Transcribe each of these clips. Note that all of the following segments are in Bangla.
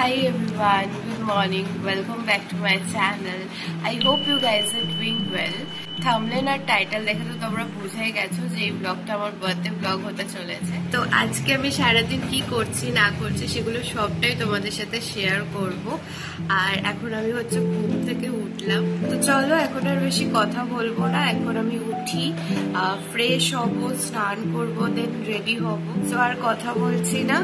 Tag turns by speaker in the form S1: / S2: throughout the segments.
S1: Hi everyone, good morning, welcome back to my channel. I hope you guys are doing well. Thumbnail আর টাইটেল দেখে তো তোমরা বুঝেই গেছো যে এই ব্লগটা আমার বার্থডে ব্লগ হতে চলেছে। তো আজকে আমি সারাদিন কি করছি না করছি সেগুলো সবটাই তোমাদের সাথে শেয়ার করব। আর এখন আমি হচ্ছে ঘুম থেকে উঠলাম, তো চলো এখন আর বেশি কথা বলবো না। এখন আমি উঠি, ফ্রেশ হব, স্নান করব, দেন রেডি হব। তো আর কথা বলছি না,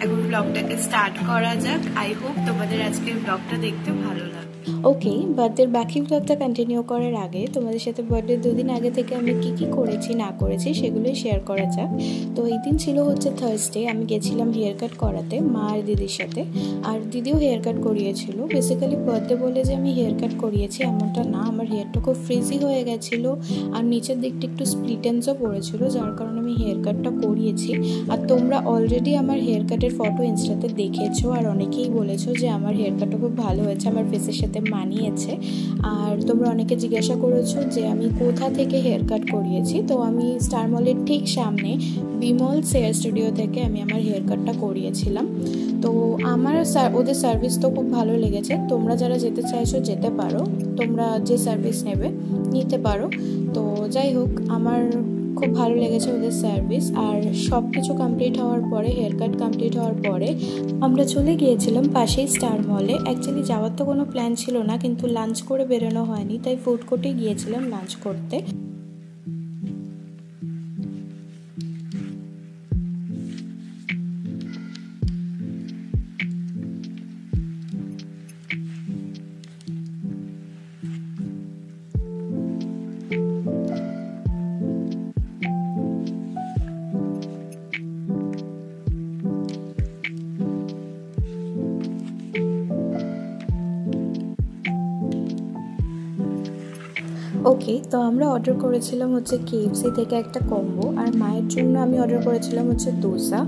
S1: এখন ব্লগটাকে স্টার্ট করা যাক। আই হোপ তোমাদের আজকের ব্লগটা দেখতে ভালো লাগবে।
S2: ওকে, বার্থডের বাকি ব্লগটা কন্টিনিউ করার আগে তোমাদের সাথে বার্থডে দুদিন আগে থেকে আমি কি করেছি না করেছি সেগুলোই শেয়ার করা যাক। তো এই দিন ছিল হচ্ছে থার্সডে, আমি গেছিলাম হেয়ার কাট করাতে মা আর দিদির সাথে। আর দিদিও হেয়ার কাট করিয়েছিল। বেসিক্যালি বার্থডে বলে যে আমি হেয়ার কাট করিয়েছি এমনটা না, আমার হেয়ারটা খুব ফ্রিজি হয়ে গেছিলো আর নিচের দিকটা একটু স্প্লিট এন্ডসও পড়েছিল, যার কারণে আমি হেয়ার কাটটা করিয়েছি। আর তোমরা অলরেডি আমার হেয়ার কাটের ফটো ইনস্টাতে দেখেছো আর অনেকেই বলেছো যে আমার হেয়ার কাটটা খুব ভালো হয়েছে, আমার ফেসের সাথে মানিয়েছে। আর তোমরা অনেকে জিজ্ঞাসা করেছো যে আমি কোথা থেকে হেয়ার কাট করিয়েছি। তো আমি স্টার মলের ঠিক সামনে বিমল হেয়ার স্টুডিও থেকে আমি আমার হেয়ার কাটটা করিয়েছিলাম। তো আমার ওদের সার্ভিস তো খুব ভালো লেগেছে। তোমরা যারা যেতে চাইছো যেতে পারো, তোমরা যে সার্ভিস নেবে নিতে পারো। তো যাই হোক, আমার খুব ভালো লেগেছে ওদের সার্ভিস। আর সব কিছু কমপ্লিট হওয়ার পরে, হেয়ার কাট কমপ্লিট হওয়ার পরে আমরা চলে গিয়েছিলাম পাশেই স্টার মলে। অ্যাকচুয়ালি যাওয়ার তো কোনো প্ল্যান ছিল না, কিন্তু লাঞ্চ করে বেরোনো হয়নি, তাই ফুড কোর্টে গিয়েছিলাম লাঞ্চ করতে। ওকে, তো আমরা অর্ডার করেছিলাম হচ্ছে KFC থেকে একটা কম্বো, আর মায়ের জন্য আমি অর্ডার করেছিলাম হচ্ছে দোসা।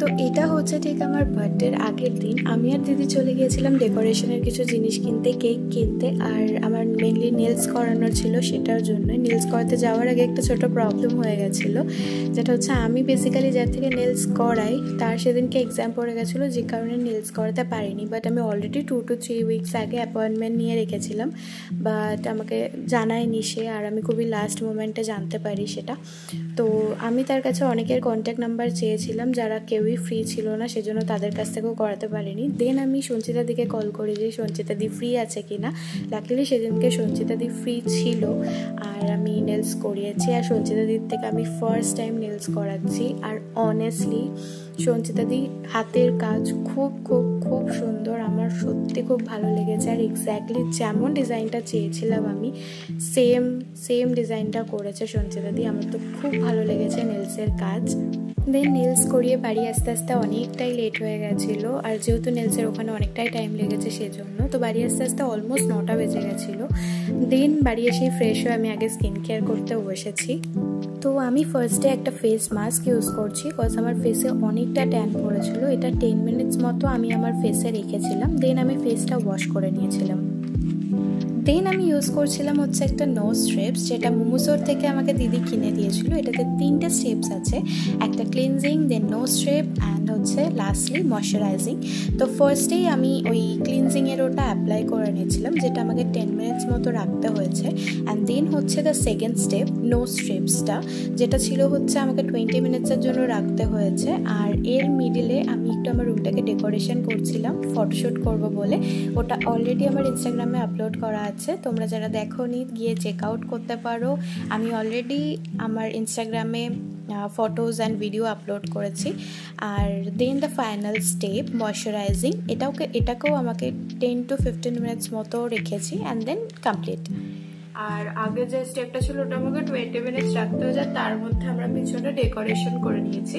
S2: তো এটা হচ্ছে ঠিক আমার বার্থডের আগের দিন। আমি আর দিদি চলে গিয়েছিলাম ডেকোরেশনের কিছু জিনিস কিনতে, কেক কিনতে। আর আমার মেনলি নেলস করানোর ছিল, সেটার জন্য নেলস করাতে যাওয়ার আগে একটা ছোট প্রবলেম হয়ে গেছিলো, যেটা হচ্ছে আমি বেসিক্যালি যার থেকে নেলস করাই তার সেদিনকে এক্সাম পড়ে গেছিলো, যে কারণে নেলস করাতে পারিনি। বাট আমি অলরেডি 2 to 3 উইকস আগে অ্যাপয়েন্টমেন্ট নিয়ে রেখেছিলাম, বাট আমাকে জানায়নি সে, আর আমি খুবই লাস্ট মোমেন্টে জানতে পারি সেটা। তো আমি তার কাছে অনেকের কন্ট্যাক্ট নাম্বার চেয়েছিলাম যারা কেউই ফ্রি ছিল না, সেজন্য তাদের কাছ থেকেও করাতে পারিনি। দেন আমি সঞ্চিতা দিকে কল করি যে সঞ্চিতা দি ফ্রি আছে কিনা। লাকিলি সেদিনকে সঞ্চিতা দি ফ্রি ছিল, আর আমি নেলস করিয়েছি। আর সঞ্চিতা দির থেকে আমি ফার্স্ট টাইম নেলস করাচ্ছি। আর অনেস্টলি সঞ্চিতা দি হাতের কাজ খুব খুব খুব সুন্দর, আমার সত্যি খুব ভালো লেগেছে। আর এক্স্যাক্টলি যেমন ডিজাইনটা চেয়েছিলাম আমি সেম ডিজাইনটা করেছে সঞ্চিতা দি। আমার তো খুব ভালো লেগেছে নেলসের কাজ। দেন নেলস করিয়ে বাড়ি আস্তে আস্তে অনেকটাই লেট হয়ে গেছিলো, আর যেহেতু নেলসের ওখানে অনেকটাই টাইম লেগেছে সেজন্য তো বাড়ি আস্তে আস্তে অলমোস্ট 9টা বেজে গেছিলো। দেন বাড়ি এসেই ফ্রেশ হয়ে আমি আগে স্কিন কেয়ার করতেও বসেছি। তো আমি ফার্স্টে একটা ফেস মাস্ক ইউজ করছি, বিকজ আমার ফেসে অনেকটা ট্যান পড়েছিল। এটা 10 মিনিটস মতো আমি আমার ফেসে রেখেছিলাম, দেন আমি ফেসটা ওয়াশ করে নিয়েছিলাম। দেন আমি ইউজ করছিলাম হচ্ছে একটা নোজ স্ট্রিপস, যেটা মোমোসোর থেকে আমাকে দিদি কিনে দিয়েছিল। এটাতে 3টে স্টেপস আছে, একটা cleansing, then nose strip and হচ্ছে লাস্টলি ময়শ্চারাইজিং। তো ফার্স্টেই আমি ওই ক্লিনজিংয়ের ওটা অ্যাপ্লাই করে নিয়েছিলাম, যেটা আমাকে 10 মিনিটস মতো রাখতে হয়েছে। অ্যান্ড দেন হচ্ছে দ্য সেকেন্ড স্টেপ নোজ স্ট্রিপসটা, যেটা ছিল হচ্ছে আমাকে 20 মিনিটসের জন্য রাখতে হয়েছে। আর এর মিডিলে আমি একটু আমার রুমটাকে ডেকোরেশন করছিলাম ফটোশ্যুট করব বলে। ওটা অলরেডি আমার ইনস্টাগ্রামে আপলোড করা আছে, তোমরা যারা দেখোনি গিয়ে চেক আউট করতে পারো। আমি অলরেডি আমার ইনস্টাগ্রামে ফটোজ অ্যান্ড ভিডিও আপলোড করেছি। আর দেন দ্য ফাইনাল স্টেপ ময়শ্চারাইজিং, এটাকেও আমাকে 10 to 15 মিনিটস মতো রেখেছি অ্যান্ড দেন কমপ্লিট। আর আগে যে স্টেপটা ছিল ওটা আমাকে 20 মিনিটস রাখতে হয়েছে, তার মধ্যে আমরা পিছনে ডেকোরেশন করে নিয়েছি।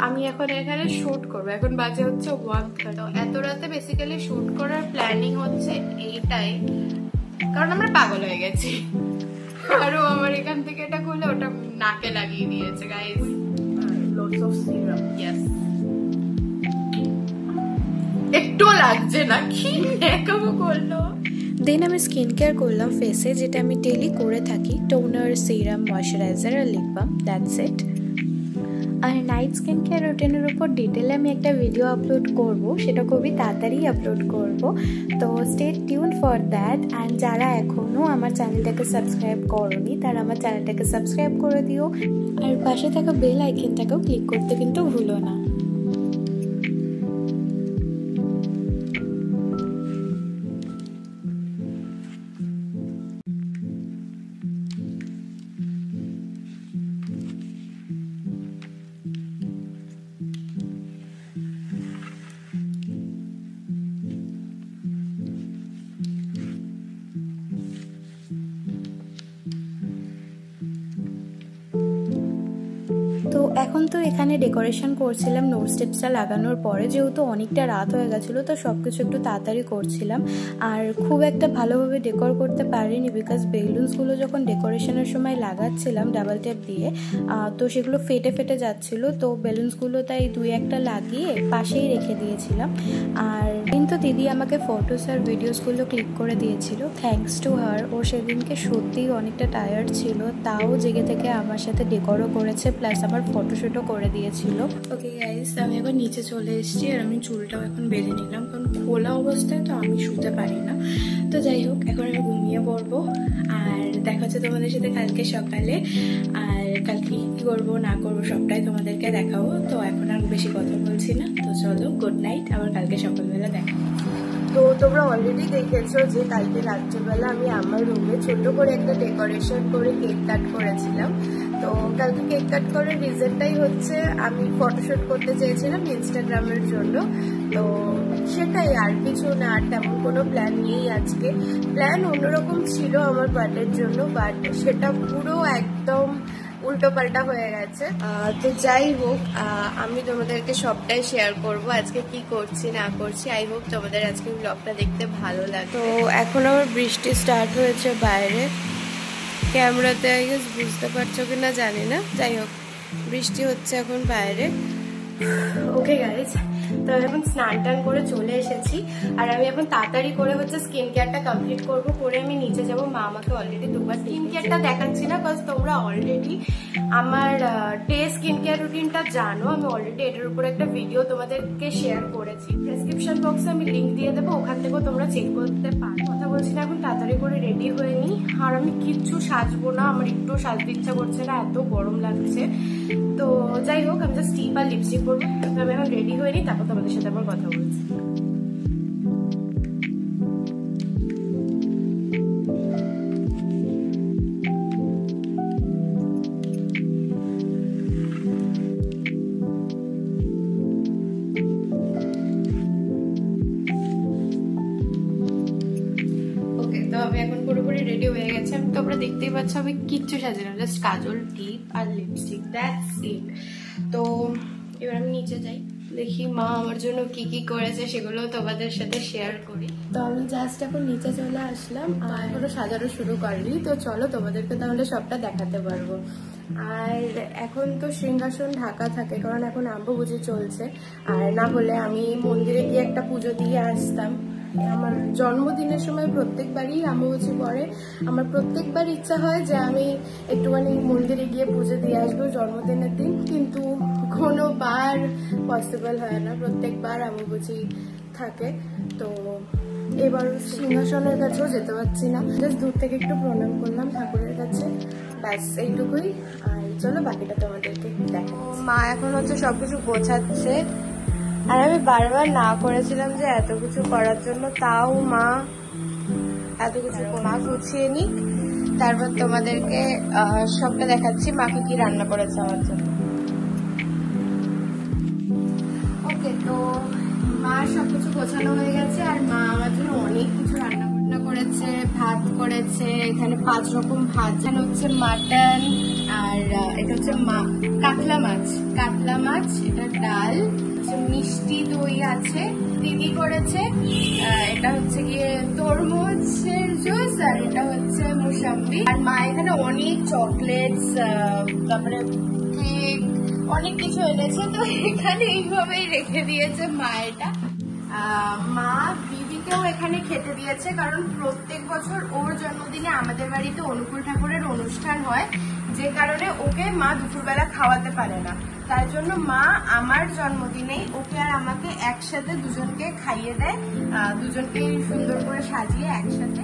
S2: আমি এখন এখানে শ্যুট করবো, এখন বাজে হচ্ছে 1:30। এত রাতে বেসিক্যালি শ্যুট করার প্ল্যানিং হচ্ছে এইটাই, কারণ আমরা পাগল হয়ে গেছি। আরো আমার এখান থেকে এটা খুলে ওটা নাকে লাগিয়ে দিয়েছে guys.
S1: lots of serum. Yes. একটু লাগছে না, কি মেকআপ করলো।
S2: দেন আমি স্কিন কেয়ার করলাম ফেসে, যেটা আমি ডেইলি করে থাকি, টোনার, সিরাম, ময়শ্চারাইজার আর লিপ বাম, দ্যাটস ইট। আর নাইট স্কিন কেয়ার রুটিনের উপর ডিটেলে আমি একটা ভিডিও আপলোড করব, সেটা খুবই তাড়াতাড়ি আপলোড করব, তো stay tune for that. And যারা এখনও আমার চ্যানেলটাকে সাবস্ক্রাইব করোনি তারা আমার চ্যানেলটাকে সাবস্ক্রাইব করে দিও, আর পাশে থাকা বেল আইকনটাকেও ক্লিক করতে কিন্তু ভুলো না। তো এখন তো এখানে ডেকোরেশন করছিলাম নোট স্টেপসটা লাগানোর পরে, যেহেতু অনেকটা রাত হয়ে গেছিলো তো সব কিছু একটু তাড়াতাড়ি করছিলাম, আর খুব একটা ভালোভাবে ডেকোর করতে পারিনি বিকজ বেলুনসগুলো যখন ডেকোরেশনের সময় লাগাচ্ছিলাম ডাবল টেপ দিয়ে তো সেগুলো ফেটে ফেটে যাচ্ছিলো, তো বেলুনসগুলো তাই 2-1টা লাগিয়ে পাশেই রেখে দিয়েছিলাম। আর কিন্তু দিদি আমাকে ফটোস আর ভিডিওসগুলো ক্লিক করে দিয়েছিল, থ্যাঙ্কস টু হার। ও সেদিনকে সত্যিই অনেকটা টায়ার্ড ছিল, তাও জেগে থেকে আমার সাথে ডেকোরও করেছে, প্লাস আমার ফটোশ্যুটও করে দিয়েছিল। ওকে গাইস, আমি এখন নিচে চলে এসেছি আর আমি চুলটাও এখন বেঁধে নিলাম, কারণ খোলা অবস্থায় তো আমি শুতে পারি না। তো যাই হোক, এখন আমি ঘুমিয়ে পড়বো, আর দেখা হচ্ছে তোমাদের সাথে কালকে সকালে। আর কালকে কী করবো না করবো সবটাই তোমাদেরকে দেখাবো, তো এখন আর বেশি কথা বলছি না, তো চলো গুড নাইট, আবার কালকে সকালবেলা দেখা। তো তোমরা অলরেডি দেখেছো যে কালকে রাত্রিবেলা আমি আমার রুমে ছোট করে একটা ডেকোরেশন করে কেক কাট করেছিলাম। তো কালকে কেক কাট করার রিজনটাই হচ্ছে আমি ফটোশুট করতে চেয়েছিলাম ইনস্টাগ্রামের জন্য, তো সেটাই, আর কিছু না, আর তেমন কোনো প্ল্যান নেই আজকে। প্ল্যান অন্যরকম ছিল আমার বার্থডের জন্য, বাট সেটা পুরো একদম উল্টো পাল্টা হয়ে গেছে। তো যাই হোক, আমি তোমাদেরকে সবটাই শেয়ার করব আজকে কি করছি না করছি। আই হোপ তোমাদের আজকে ব্লগটা দেখতে ভালো লাগে। তো এখন আবার বৃষ্টি স্টার্ট হয়েছে বাইরে, ক্যামেরাতে আই গেস বুঝতে পারছো কিনা জানি না, যাই হোক বৃষ্টি হচ্ছে এখন বাইরে। ওকে গাইজ, তো এখন স্নান টান করে চলে এসেছি, আর আমি এখন তাড়াতাড়ি করে হচ্ছে স্কিন কেয়ারটা কমপ্লিট করবো, করে আমি নিচে যাবো। মা আমাকে অলরেডি দুবার স্কিন কেয়ারটা দেখাচ্ছি না, বিকজ তোমরা অলরেডি আমার ডে স্কিন কেয়ার রুটিনটা জানো, আমি অলরেডি এটার উপর একটা ভিডিও তোমাদেরকে শেয়ার করেছি, ডেসক্রিপশন বক্সে আমি লিঙ্ক দিয়ে দেবো, ওখান থেকেও তোমরা চেক করতে পারো। কথা বলছি না, এখন তাড়াতাড়ি করে রেডি হয়ে নিই, আর আমি কিচ্ছু সাজবো না, আমার একটু সাজতে ইচ্ছা করছে না, এত গরম লাগছে। তো যাই হোক, আমি জাস্ট টিপ আর লিপস্টিক করবো, আমি এখন রেডি হয়ে নিই, তারপর তোমাদের সাথে আবার কথা বলছি। আমি এখন পুরোপুরি রেডি হয়ে গেছে, আমি তোমরা দেখতেই পাচ্ছ আমি কিচ্ছু সাজিনি, জাস্ট কাজল, টিপ আর লিপস্টিক, দ্যাটস ইট। তো এবার আমি নিচে যাই, দেখি মা আমার জন্য কি কি করেছে সেগুলো তোমাদের সাথে শেয়ার করি। তো আমি জাস্ট এখন নিচে চলে আসলাম, আর এখনো সাজানো শুরু করিনি, তো চলো তোমাদেরকে তাহলে সবটা দেখাতে পারবো। আর এখন তো সিংহাসন ঢাকা থাকে, কারণ এখন অম্বুবাচী চলছে, আর না হলে আমি মন্দিরে গিয়ে একটা পুজো দিয়ে আসতাম। আমার জন্মদিনের সময় প্রত্যেকবারই অম্বুবাচী পরে, আমার প্রত্যেকবার ইচ্ছা হয় যে আমি একটুখানি মন্দিরে গিয়ে পুজো দিয়ে আসবো জন্মদিনের দিন, কিন্তু কোনোবার পসিবল হয় না, প্রত্যেকবার অম্বুবাচী থাকে। তো এবার সিংহাসনের কাছেও যেতে পারছি না, জাস্ট দূর থেকে একটু প্রণাম করলাম ঠাকুরের কাছে, ব্যাস এইটুকুই। আর চলো বাকিটা তোমাদেরকে দেখা। মা এখন হচ্ছে সবকিছু গোছাচ্ছে, আর আমি বারবার না করেছিলাম যে এত কিছু করার জন্য, তাও মা এত কিছু মা গুছিয়ে নিক, তারপর তোমাদেরকে সবটা দেখাচ্ছি মাকে কি রান্না করেছে আমার জন্য। ওকে, তো মা সবকিছু গোছানো হয়ে গেছে, আর মা আমার জন্য অনেক কিছু রান্না করেছে, ভাত করেছে, এখানে 5 রকম ভাত, এখানে হচ্ছে মাটন, আর এটা হচ্ছে কাতলা মাছ, এটা ডাল, মিষ্টি দই আছে, দিদি করেছে, এটা হচ্ছে গিয়ে তরমুজের জুস, আর এটা হচ্ছে মুসাম্বি, আর মা এখানে অনেক চকলেটস, তারপরে কেক,
S1: অনেক কিছু এনেছে। তো এখানে এইভাবেই রেখে দিয়েছে মা এটা। মা দিদিকেও এখানে খেতে দিয়েছে, কারণ প্রত্যেক বছর ওর জন্মদিনে আমাদের বাড়িতে অনুকূল ঠাকুরের অনুষ্ঠান হয়, যে কারণে ওকে মা দুপুরবেলা খাওয়াতে পারে না। তার জন্য মা আমার জন্মদিনেই ওকে আর আমাকে একসাথে দুজনকে খাইয়ে দেয়, দুজনকে সুন্দর করে সাজিয়ে একসাথে।